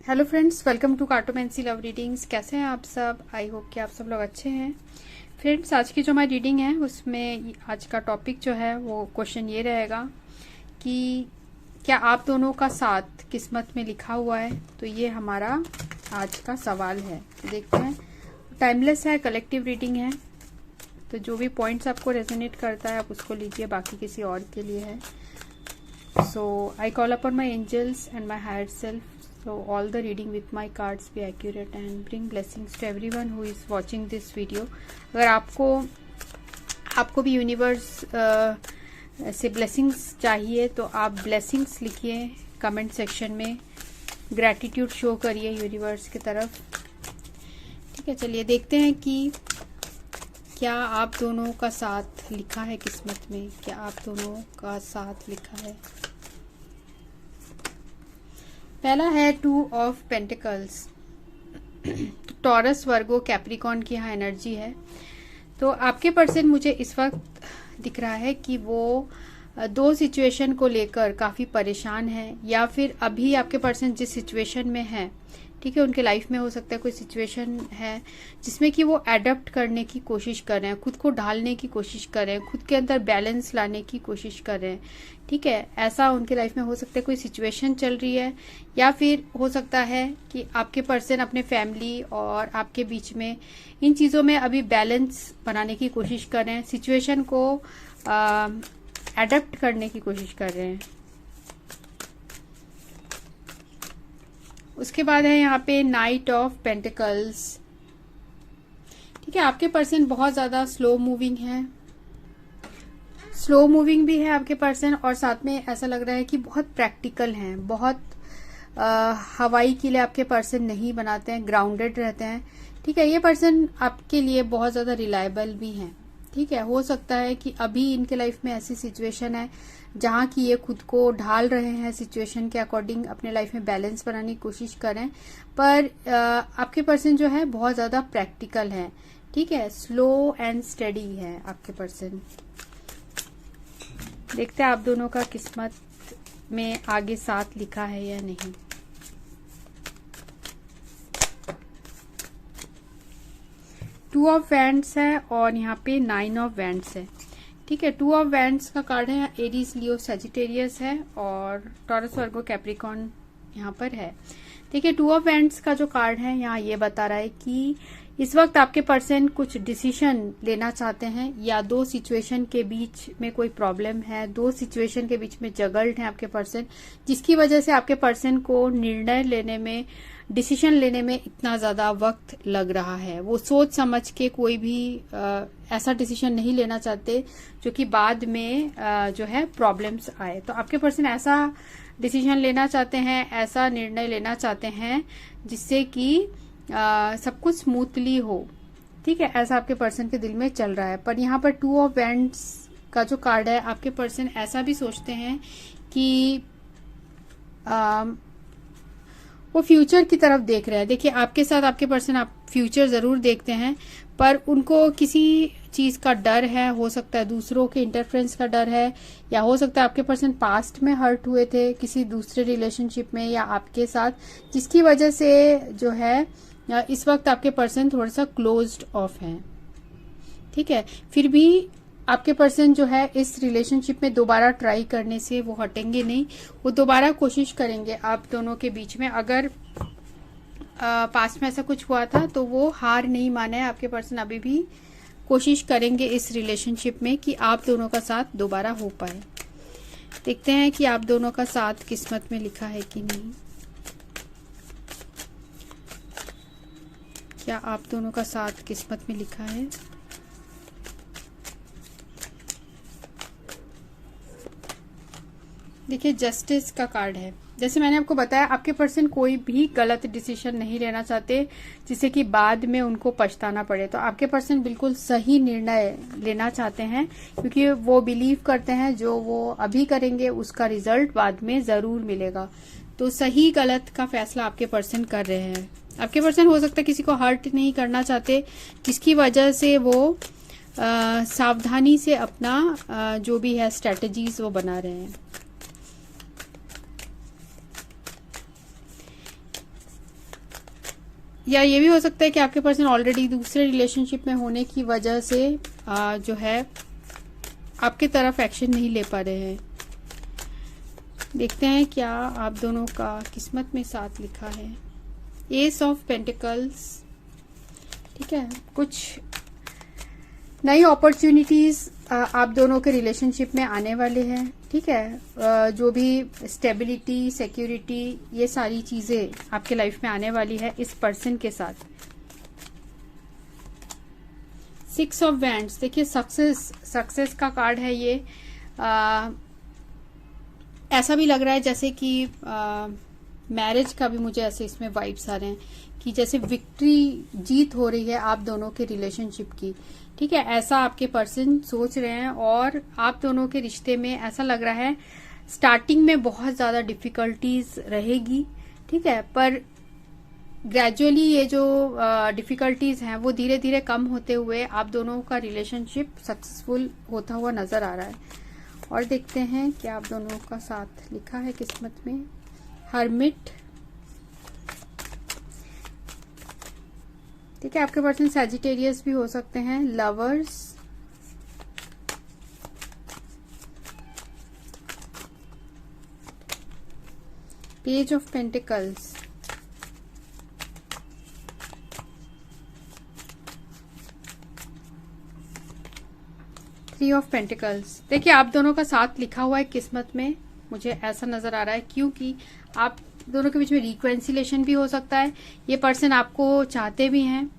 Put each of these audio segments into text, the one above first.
Hello friends, welcome to cartomancy love readings. कैसे हैं आप सब? आई होप कि आप सब लोग अच्छे हैं। फ्रेंड्स, आज की जो हमारी रीडिंग है उसमें आज का टॉपिक जो है वो क्वेश्चन ये रहेगा कि क्या आप दोनों का साथ किस्मत में लिखा हुआ है। तो ये हमारा आज का सवाल है। तो देखते हैं, टाइमलेस है, कलेक्टिव रीडिंग है, तो जो भी पॉइंट्स आपको रेजोनेट करता है आप उसको लीजिए, बाकी किसी और के लिए है। So I call upon my angels and my higher self. So all the reading with my cards be accurate and bring blessings to everyone who is watching this video. अगर आपको भी यूनिवर्स से ब्लेसिंग्स चाहिए तो आप blessings लिखिए comment section में, gratitude show करिए यूनिवर्स की तरफ। ठीक है, चलिए देखते हैं कि क्या आप दोनों का साथ लिखा है किस्मत में। क्या आप दोनों का साथ लिखा है। पहला है 2 of pentacles. Taurus, Virgo, Capricorn की यहाँ एनर्जी है। तो आपके पर्सन मुझे इस वक्त दिख रहा है कि वो दो सिचुएशन को लेकर काफ़ी परेशान है, या फिर अभी आपके पर्सन जिस सिचुएशन में है, ठीक है, उनके लाइफ में हो सकता है कोई सिचुएशन है जिसमें कि वो एडप्ट करने की कोशिश कर रहे हैं, खुद को ढालने की कोशिश कर रहे हैं, खुद के अंदर बैलेंस लाने की कोशिश कर रहे हैं। ठीक है, ऐसा उनके लाइफ में हो सकता है, कोई सिचुएशन चल रही है, या फिर हो सकता है कि आपके पर्सन अपने फैमिली और आपके बीच में इन चीज़ों में अभी बैलेंस बनाने की कोशिश कर रहे हैं, सिचुएशन को एडप्ट करने की कोशिश कर रहे हैं। उसके बाद है यहाँ पे नाइट ऑफ पेंटिकल्स। ठीक है, आपके पर्सन बहुत ज़्यादा स्लो मूविंग है, स्लो मूविंग भी है आपके पर्सन, और साथ में ऐसा लग रहा है कि बहुत प्रैक्टिकल हैं, बहुत हवाई के लिए आपके पर्सन नहीं बनाते हैं, ग्राउंडेड रहते हैं। ठीक है, ये पर्सन आपके लिए बहुत ज़्यादा रिलायबल भी हैं। ठीक है, हो सकता है कि अभी इनके लाइफ में ऐसी सिचुएशन है जहाँ की ये खुद को ढाल रहे हैं, सिचुएशन के अकॉर्डिंग अपने लाइफ में बैलेंस बनाने की कोशिश करें, पर आपके पर्सन जो है बहुत ज़्यादा प्रैक्टिकल है। ठीक है, स्लो एंड स्टेडी है आपके पर्सन। देखते हैं आप दोनों का किस्मत में आगे साथ लिखा है या नहीं। टू ऑफ वैंड्स है और यहाँ पे 9 ऑफ वैंड्स है। ठीक है, 2 ऑफ वैंड्स का कार्ड है, एरीज, लियो, सजिटेरियस है, और टॉरस, वर्गो, कैप्रिकॉन यहाँ पर है। ठीक है, 2 ऑफ वैंड्स का जो कार्ड है यहाँ ये बता रहा है कि इस वक्त आपके पर्सन कुछ डिसीजन लेना चाहते हैं, या दो सिचुएशन के बीच में कोई प्रॉब्लम है, दो सिचुएशन के बीच में जगल्ड है आपके पर्सन, जिसकी वजह से आपके पर्सन को निर्णय लेने में, डिसीजन लेने में इतना ज्यादा वक्त लग रहा है। वो सोच समझ के कोई भी ऐसा डिसीजन नहीं लेना चाहते जो कि बाद में जो है प्रॉब्लम्स आए। तो आपके पर्सन ऐसा डिसीजन लेना चाहते हैं, ऐसा निर्णय लेना चाहते हैं जिससे कि सब कुछ स्मूथली हो। ठीक है, ऐसा आपके पर्सन के दिल में चल रहा है। पर यहाँ पर 2 ऑफ वैंड्स का जो कार्ड है, आपके पर्सन ऐसा भी सोचते हैं कि वो फ्यूचर की तरफ देख रहे हैं। देखिए, आपके साथ आपके पर्सन आप फ्यूचर जरूर देखते हैं, पर उनको किसी चीज का डर है, हो सकता है दूसरों के इंटरफेरेंस का डर है, या हो सकता है आपके पर्सन पास्ट में हर्ट हुए थे किसी दूसरे रिलेशनशिप में या आपके साथ, जिसकी वजह से जो है इस वक्त आपके पर्सन थोड़ा सा क्लोज्ड ऑफ हैं। ठीक है, फिर भी आपके पर्सन जो है इस रिलेशनशिप में दोबारा ट्राई करने से वो हटेंगे नहीं, वो दोबारा कोशिश करेंगे आप दोनों के बीच में। अगर पास्ट में ऐसा कुछ हुआ था तो वो हार नहीं माने, आपके पर्सन अभी भी कोशिश करेंगे इस रिलेशनशिप में कि आप दोनों का साथ दोबारा हो पाए। देखते हैं कि आप दोनों का साथ किस्मत में लिखा है कि नहीं। क्या आप दोनों का साथ किस्मत में लिखा है। देखिए, जस्टिस का कार्ड है। जैसे मैंने आपको बताया, आपके पर्सन कोई भी गलत डिसीजन नहीं लेना चाहते जिससे कि बाद में उनको पछताना पड़े। तो आपके पर्सन बिल्कुल सही निर्णय लेना चाहते हैं, क्योंकि वो बिलीव करते हैं जो वो अभी करेंगे उसका रिजल्ट बाद में जरूर मिलेगा। तो सही गलत का फैसला आपके पर्सन कर रहे हैं। आपके पर्सन हो सकता है किसी को हर्ट नहीं करना चाहते, जिसकी वजह से वो सावधानी से अपना जो भी है स्ट्रेटजीज वो बना रहे हैं। या ये भी हो सकता है कि आपके पर्सन ऑलरेडी दूसरे रिलेशनशिप में होने की वजह से जो है आपकी तरफ एक्शन नहीं ले पा रहे हैं। देखते हैं क्या आप दोनों का किस्मत में साथ लिखा है। एस ऑफ पेंटिकल्स, ठीक है, कुछ नई अपॉर्चुनिटीज आप दोनों के रिलेशनशिप में आने वाले हैं, ठीक है। जो भी स्टेबिलिटी, सिक्योरिटी, ये सारी चीजें आपके लाइफ में आने वाली है इस पर्सन के साथ। 6 ऑफ वैंड्स, देखिए सक्सेस का कार्ड है ये। ऐसा भी लग रहा है जैसे कि मैरिज का भी मुझे ऐसे इसमें वाइब्स आ रहे हैं कि जैसे विक्ट्री, जीत हो रही है आप दोनों के रिलेशनशिप की, ठीक है। ऐसा आपके पर्सन सोच रहे हैं और आप दोनों के रिश्ते में ऐसा लग रहा है स्टार्टिंग में बहुत ज्यादा डिफिकल्टीज रहेगी, ठीक है, पर ग्रेजुअली ये जो डिफिकल्टीज हैं वो धीरे धीरे कम होते हुए आप दोनों का रिलेशनशिप सक्सेसफुल होता हुआ नजर आ रहा है। और देखते हैं क्या आप दोनों का साथ लिखा है किस्मत में। हर्मिट, ठीक है, आपके पर्सन सैजिटेरियस भी हो सकते हैं। Lovers, page of pentacles, 3 of pentacles. देखिए आप दोनों का साथ लिखा हुआ है किस्मत में, मुझे ऐसा नजर आ रहा है, क्योंकि आप दोनों के बीच में रिकॉन्सिलेशन भी हो सकता है। ये पर्सन आपको चाहते भी हैं,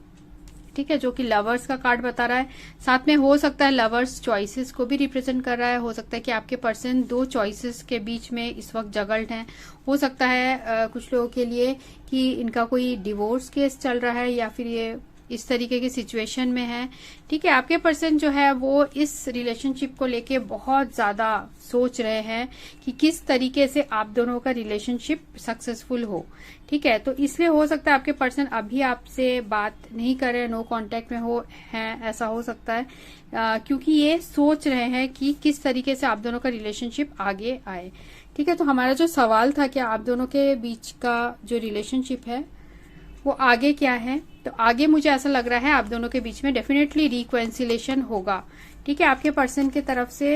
ठीक है, जो कि लवर्स का कार्ड बता रहा है। साथ में हो सकता है लवर्स चॉइसेस को भी रिप्रेजेंट कर रहा है। हो सकता है कि आपके पर्सन 2 चॉइसेस के बीच में इस वक्त जगल्ड हैं। हो सकता है कुछ लोगों के लिए कि इनका कोई डिवोर्स केस चल रहा है या फिर ये इस तरीके की सिचुएशन में है, ठीक है। आपके पर्सन जो है वो इस रिलेशनशिप को लेके बहुत ज्यादा सोच रहे हैं कि किस तरीके से आप दोनों का रिलेशनशिप सक्सेसफुल हो, ठीक है। तो इसलिए हो सकता है आपके पर्सन अभी आपसे बात नहीं कर रहे, नो कांटेक्ट में हो हैं, ऐसा हो सकता है, क्योंकि ये सोच रहे हैं कि किस तरीके से आप दोनों का रिलेशनशिप आगे आए, ठीक है। तो हमारा जो सवाल था कि आप दोनों के बीच का जो रिलेशनशिप है वो आगे क्या है, तो आगे मुझे ऐसा लग रहा है आप दोनों के बीच में डेफिनेटली रिकॉन्सिलेशन होगा, ठीक है। आपके पर्सन की तरफ से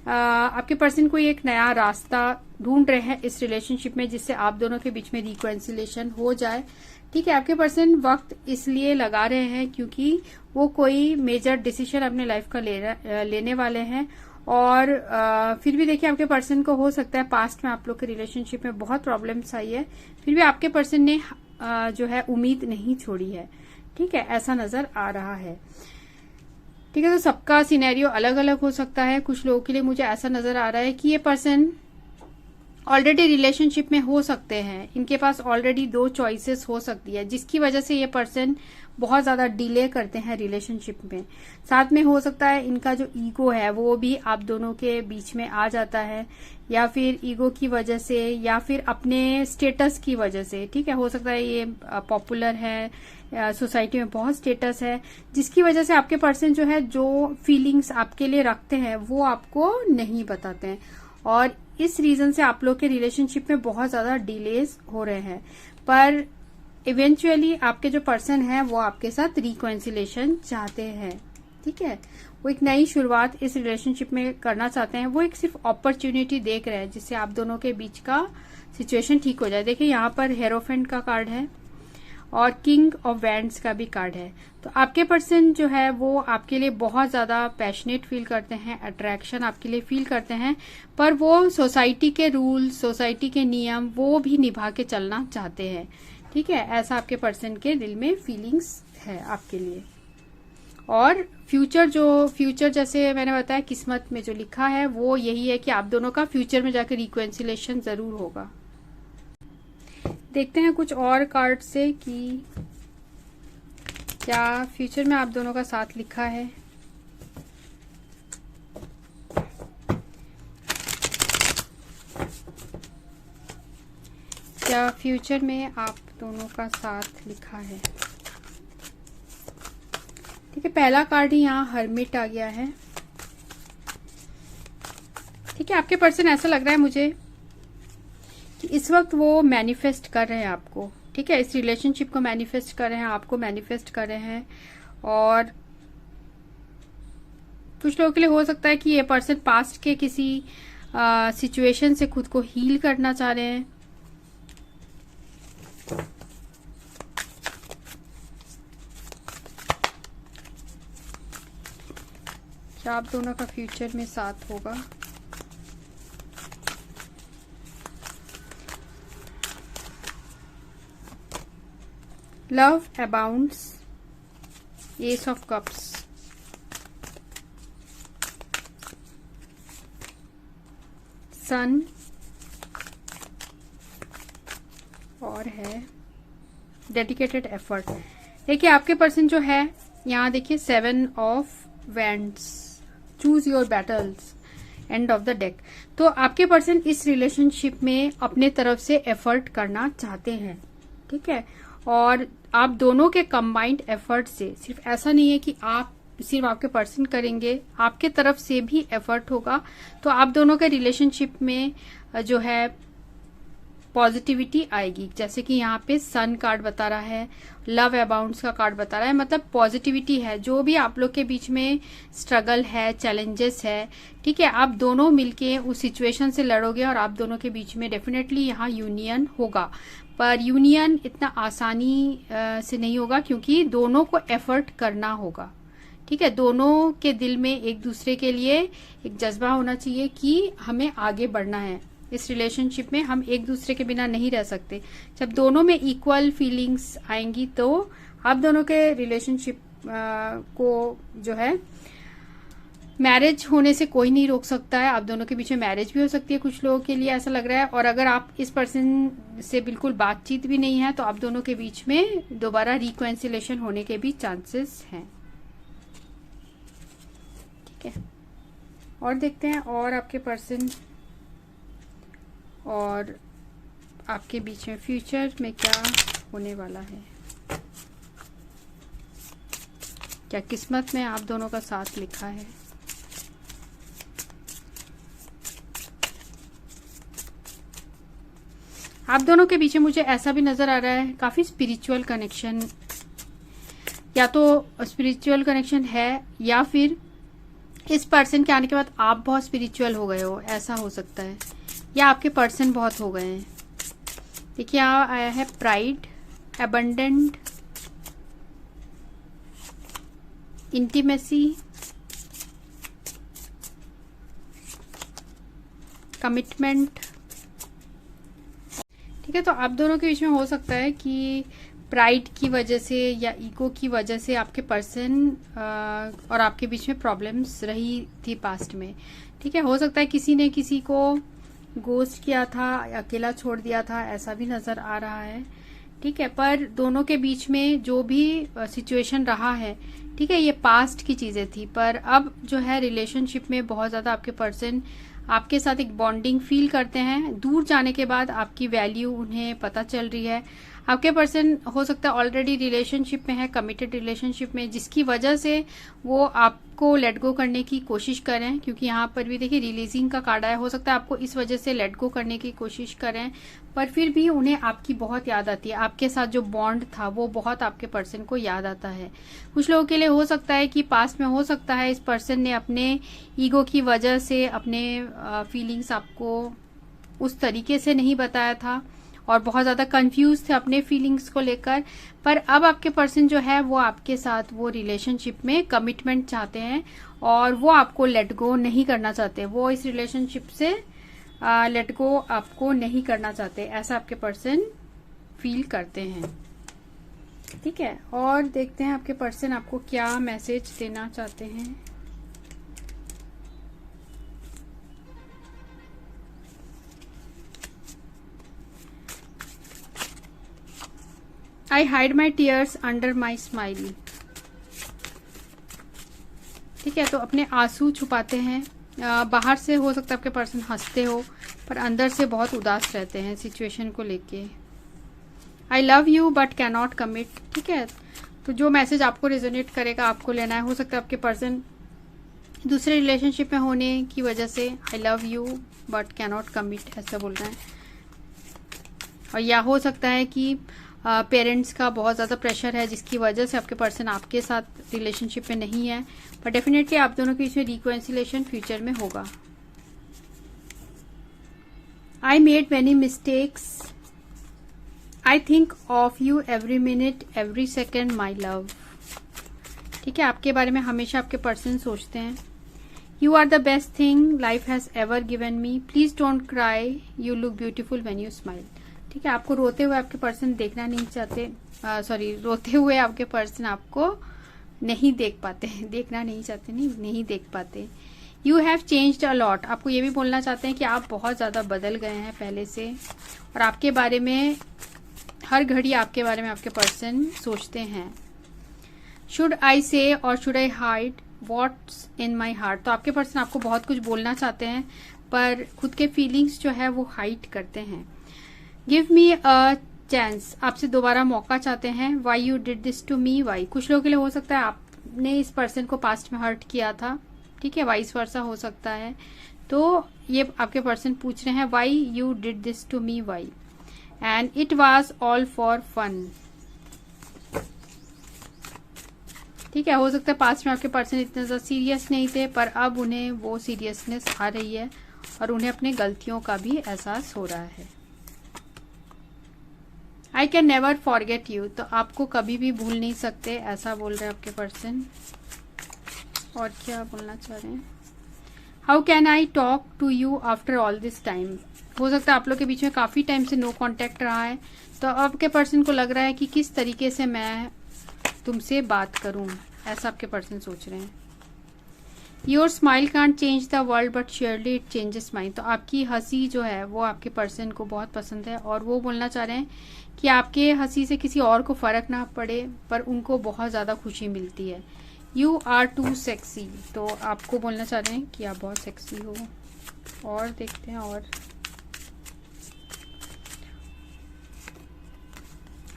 आपके पर्सन कोई एक नया रास्ता ढूंढ रहे हैं इस रिलेशनशिप में जिससे आप दोनों के बीच में रिकॉन्सिलेशन हो जाए, ठीक है। आपके पर्सन वक्त इसलिए लगा रहे हैं क्योंकि वो कोई मेजर डिसीजन अपने लाइफ का लेने वाले हैं। और फिर भी देखिए आपके पर्सन को हो सकता है पास्ट में आप लोग के रिलेशनशिप में बहुत प्रॉब्लम्स आई है, फिर भी आपके पर्सन ने जो है उम्मीद नहीं छोड़ी है, ठीक है, ऐसा नजर आ रहा है, ठीक है। तो सबका सिनेरियो अलग अलग हो सकता है। कुछ लोगों के लिए मुझे ऐसा नजर आ रहा है कि ये पर्सन ऑलरेडी रिलेशनशिप में हो सकते हैं, इनके पास ऑलरेडी 2 चॉइसेस हो सकती है जिसकी वजह से ये पर्सन बहुत ज्यादा डिले करते हैं रिलेशनशिप में। साथ में हो सकता है इनका जो ईगो है वो भी आप दोनों के बीच में आ जाता है, या फिर ईगो की वजह से या फिर अपने स्टेटस की वजह से, ठीक है। हो सकता है ये पॉपुलर है, सोसाइटी में बहुत स्टेटस है, जिसकी वजह से आपके पर्सन जो है जो फीलिंग्स आपके लिए रखते हैं वो आपको नहीं बताते हैं, और इस रीजन से आप लोग के रिलेशनशिप में बहुत ज्यादा डिलेज हो रहे हैं। पर इवेंचुअली आपके जो पर्सन है वो आपके साथ रिकॉन्सिलेशन चाहते हैं, ठीक है। वो एक नई शुरुआत इस रिलेशनशिप में करना चाहते हैं। वो एक सिर्फ अपॉर्चुनिटी देख रहे हैं जिससे आप दोनों के बीच का सिचुएशन ठीक हो जाए। देखिए यहाँ पर हेरोफेंट का कार्ड है और किंग ऑफ वैंड्स का भी कार्ड है। तो आपके पर्सन जो है वो आपके लिए बहुत ज्यादा पैशनेट फील करते हैं, अट्रैक्शन आपके लिए फील करते हैं, पर वो सोसाइटी के रूल, सोसाइटी के नियम वो भी निभा के चलना चाहते हैं, ठीक है। ऐसा आपके पर्सन के दिल में फीलिंग्स है आपके लिए। और फ्यूचर जैसे मैंने बताया किस्मत में जो लिखा है वो यही है कि आप दोनों का फ्यूचर में जाकर रिकॉन्सिलेशन जरूर होगा। देखते हैं कुछ और कार्ड से कि क्या फ्यूचर में आप दोनों का साथ लिखा है। क्या फ्यूचर में आप दोनों का साथ लिखा है, ठीक है। पहला कार्ड ही यहाँ हर्मिट आ गया है, ठीक है। आपके पर्सन ऐसा लग रहा है मुझे कि इस वक्त वो मैनिफेस्ट कर रहे हैं आपको, ठीक है, इस रिलेशनशिप को मैनिफेस्ट कर रहे हैं, आपको मैनिफेस्ट कर रहे हैं। और कुछ लोगों के लिए हो सकता है कि ये पर्सन पास्ट के किसी सिचुएशन से खुद को हील करना चाह रहे हैं। क्या आप दोनों का फ्यूचर में साथ होगा? Love abounds, ace of cups, sun, और है डेडिकेटेड एफर्ट। देखिए आपके पर्सन जो है, यहाँ देखिए 7 of wands, choose your battles, end of the deck. तो आपके पर्सन इस रिलेशनशिप में अपने तरफ से एफर्ट करना चाहते हैं, ठीक है। और आप दोनों के कंबाइंड एफर्ट से, सिर्फ ऐसा नहीं है कि आप सिर्फ आपके पर्सन करेंगे, आपके तरफ से भी एफर्ट होगा। तो आप दोनों के रिलेशनशिप में जो है पॉजिटिविटी आएगी। जैसे कि यहाँ पे सन कार्ड बता रहा है, लव अबाउंड्स का कार्ड बता रहा है, मतलब पॉजिटिविटी है। जो भी आप लोग के बीच में स्ट्रगल है, चैलेंजेस है, ठीक है, आप दोनों मिलके उस सिचुएशन से लड़ोगे और आप दोनों के बीच में डेफिनेटली यहाँ यूनियन होगा। पर यूनियन इतना आसानी से नहीं होगा, क्योंकि दोनों को एफर्ट करना होगा, ठीक है। दोनों के दिल में एक दूसरे के लिए एक जज्बा होना चाहिए कि हमें आगे बढ़ना है। इस रिलेशनशिप में हम एक दूसरे के बिना नहीं रह सकते। जब दोनों में इक्वल फीलिंग्स आएंगी तो आप दोनों के रिलेशनशिप को जो है मैरिज होने से कोई नहीं रोक सकता है। आप दोनों के बीच में मैरिज भी हो सकती है, कुछ लोगों के लिए ऐसा लग रहा है। और अगर आप इस पर्सन से बिल्कुल बातचीत भी नहीं है तो आप दोनों के बीच में दोबारा रिकॉन्सिलेशन होने के भी चांसेस हैं, ठीक है। और देखते हैं और आपके पर्सन और आपके बीच में फ्यूचर में क्या होने वाला है। क्या किस्मत में आप दोनों का साथ लिखा है? आप दोनों के बीच में मुझे ऐसा भी नजर आ रहा है काफी स्पिरिचुअल कनेक्शन, या तो स्पिरिचुअल कनेक्शन है या फिर इस पर्सन के आने के बाद आप बहुत स्पिरिचुअल हो गए हो, ऐसा हो सकता है। या आपके पर्सन बहुत हो गए हैं। देखिए यहाँ आया है प्राइड, अबंडेंट, इंटीमेसी, कमिटमेंट, ठीक है। तो आप दोनों के बीच में हो सकता है कि प्राइड की वजह से या ईगो की वजह से आपके पर्सन और आपके बीच में प्रॉब्लम्स रही थी पास्ट में, ठीक है। हो सकता है किसी ने किसी को गोस्ट किया था, अकेला छोड़ दिया था, ऐसा भी नजर आ रहा है, ठीक है। पर दोनों के बीच में जो भी सिचुएशन रहा है, ठीक है, ये पास्ट की चीजें थी। पर अब जो है रिलेशनशिप में बहुत ज्यादा आपके पर्सन आपके साथ एक बॉन्डिंग फील करते हैं। दूर जाने के बाद आपकी वैल्यू उन्हें पता चल रही है। आपके पर्सन हो सकता है ऑलरेडी रिलेशनशिप में है, कमिटेड रिलेशनशिप में, जिसकी वजह से वो आपको लेट गो करने की कोशिश करें। क्योंकि यहाँ पर भी देखिए रिलीजिंग का कार्ड आया, हो सकता है आपको इस वजह से लेट गो करने की कोशिश करें, पर फिर भी उन्हें आपकी बहुत याद आती है। आपके साथ जो बॉन्ड था वो बहुत आपके पर्सन को याद आता है। कुछ लोगों के लिए हो सकता है कि पास्ट में हो सकता है इस पर्सन ने अपने ईगो की वजह से अपने फीलिंग्स आपको उस तरीके से नहीं बताया था और बहुत ज्यादा कंफ्यूज थे अपने फीलिंग्स को लेकर। पर अब आपके पर्सन जो है वो आपके साथ वो रिलेशनशिप में कमिटमेंट चाहते हैं और वो आपको लेट गो नहीं करना चाहते। वो इस रिलेशनशिप से लेट गो आपको नहीं करना चाहते, ऐसा आपके पर्सन फील करते हैं, ठीक है। और देखते हैं आपके पर्सन आपको क्या मैसेज देना चाहते हैं। I hide my tears under my smile, ठीक है। तो अपने आंसू छुपाते हैं। बाहर से हो सकता है आपके पर्सन हंसते हो पर अंदर से बहुत उदास रहते हैं सिचुएशन को लेके। I love you but cannot commit, ठीक है। तो जो मैसेज आपको रेजोनेट करेगा आपको लेना है। हो सकता है आपके पर्सन दूसरे रिलेशनशिप में होने की वजह से I love you but cannot commit ऐसा बोल रहे हैं। और या हो सकता है कि पेरेंट्स का बहुत ज़्यादा प्रेशर है जिसकी वजह से आपके पर्सन आपके साथ रिलेशनशिप में नहीं है, पर डेफिनेटली आप दोनों के बीच में रिकॉन्सिलेशन फ्यूचर में होगा। I made many mistakes, I think of you every minute every second my love. ठीक है, आपके बारे में हमेशा आपके पर्सन सोचते हैं। You are the best thing life has ever given me, please don't cry, you look beautiful when you smile. ठीक है, आपको रोते हुए आपके पर्सन देखना नहीं चाहते, रोते हुए आपके पर्सन आपको नहीं देख पाते, देखना नहीं चाहते, नहीं देख पाते। You have changed a lot, आपको ये भी बोलना चाहते हैं कि आप बहुत ज़्यादा बदल गए हैं पहले से, और आपके बारे में हर घड़ी आपके बारे में आपके पर्सन सोचते हैं। शुड आई से और should I hide what's in my heart, तो आपके पर्सन आपको बहुत कुछ बोलना चाहते हैं पर खुद के फीलिंग्स जो है वो हाइड करते हैं। गिव मी अ चांस, आपसे दोबारा मौका चाहते हैं। Why you did this to me, why, कुछ लोगों के लिए हो सकता है आपने इस पर्सन को पास्ट में हर्ट किया था। ठीक है, वाइस वर्सा हो सकता है। तो ये आपके पर्सन पूछ रहे हैं why you did this to me, why, and it was all for fun. ठीक है, हो सकता है पास्ट में आपके पर्सन इतने ज्यादा सीरियस नहीं थे पर अब उन्हें वो सीरियसनेस आ रही है और उन्हें अपने गलतियों का भी एहसास हो रहा है। I can never forget you, तो आपको कभी भी भूल नहीं सकते, ऐसा बोल रहे हैं आपके पर्सन। और क्या बोलना चाह रहे हैं? How can I talk to you after all this time, हो सकता है आप लोग के बीच में काफी टाइम से नो कांटेक्ट रहा है, तो आपके पर्सन को लग रहा है कि किस तरीके से मैं तुमसे बात करूं, ऐसा आपके पर्सन सोच रहे हैं। Your smile can't change the world but surely it changes mine, तो आपकी हंसी जो है वो आपके पर्सन को बहुत पसंद है और वो बोलना चाह रहे हैं कि आपके हंसी से किसी और को फर्क ना पड़े पर उनको बहुत ज़्यादा खुशी मिलती है। यू आर टू सेक्सी, तो आपको बोलना चाह रहे हैं कि आप बहुत सेक्सी हो। और देखते हैं, और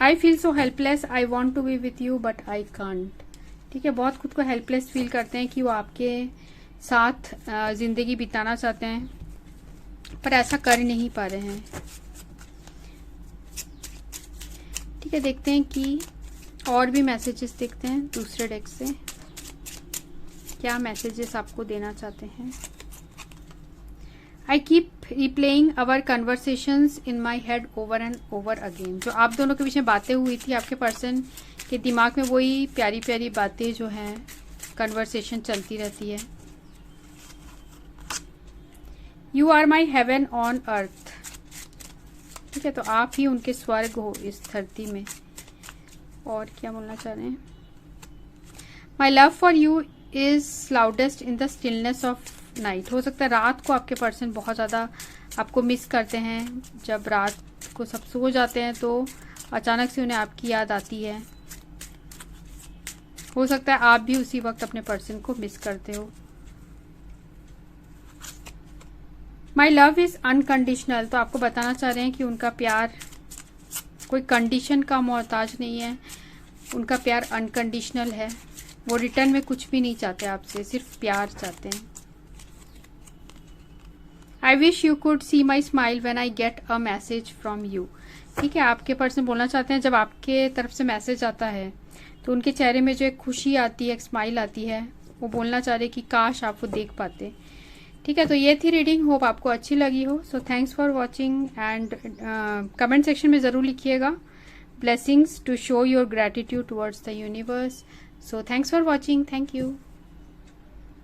I feel so helpless, I want to be with you but I can't. ठीक है, बहुत खुद को हेल्पलेस फील करते हैं कि वो आपके साथ जिंदगी बिताना चाहते हैं पर ऐसा कर नहीं पा रहे हैं। ठीक है, देखते हैं कि और भी मैसेजेस देखते हैं दूसरे डेक से क्या मैसेजेस आपको देना चाहते हैं। I keep replaying our conversations in my head over and over again, जो आप दोनों के बीच में बातें हुई थी आपके पर्सन के दिमाग में वही प्यारी प्यारी बातें जो हैं कन्वर्सेशन चलती रहती है। You are my heaven on earth, ठीक है, तो आप ही उनके स्वर्ग हो इस धरती में। और क्या बोलना चाह रहे हैं? My love for you is loudest in the stillness of night, हो सकता है रात को आपके पर्सन बहुत ज़्यादा आपको मिस करते हैं, जब रात को सब सो जाते हैं तो अचानक से उन्हें आपकी याद आती है। हो सकता है आप भी उसी वक्त अपने पर्सन को मिस करते हो। माई लव इज अनकंडीशनल, तो आपको बताना चाह रहे हैं कि उनका प्यार कोई कंडीशन का मोहताज नहीं है, उनका प्यार अनकंडीशनल है, वो रिटर्न में कुछ भी नहीं चाहते आपसे, सिर्फ प्यार चाहते हैं। I wish you could see my smile when I get a message from you, ठीक है, आपके पर्सन बोलना चाहते हैं जब आपके तरफ से मैसेज आता है तो उनके चेहरे में जो एक खुशी आती है, एक स्माइल आती है, वो बोलना चाह रहे कि काश आप वो देख पाते। ठीक है, तो ये थी रीडिंग, होप आपको अच्छी लगी हो। So thanks for watching and comment section में ज़रूर लिखिएगा blessings to show your gratitude towards the universe. So thanks for watching, thank you.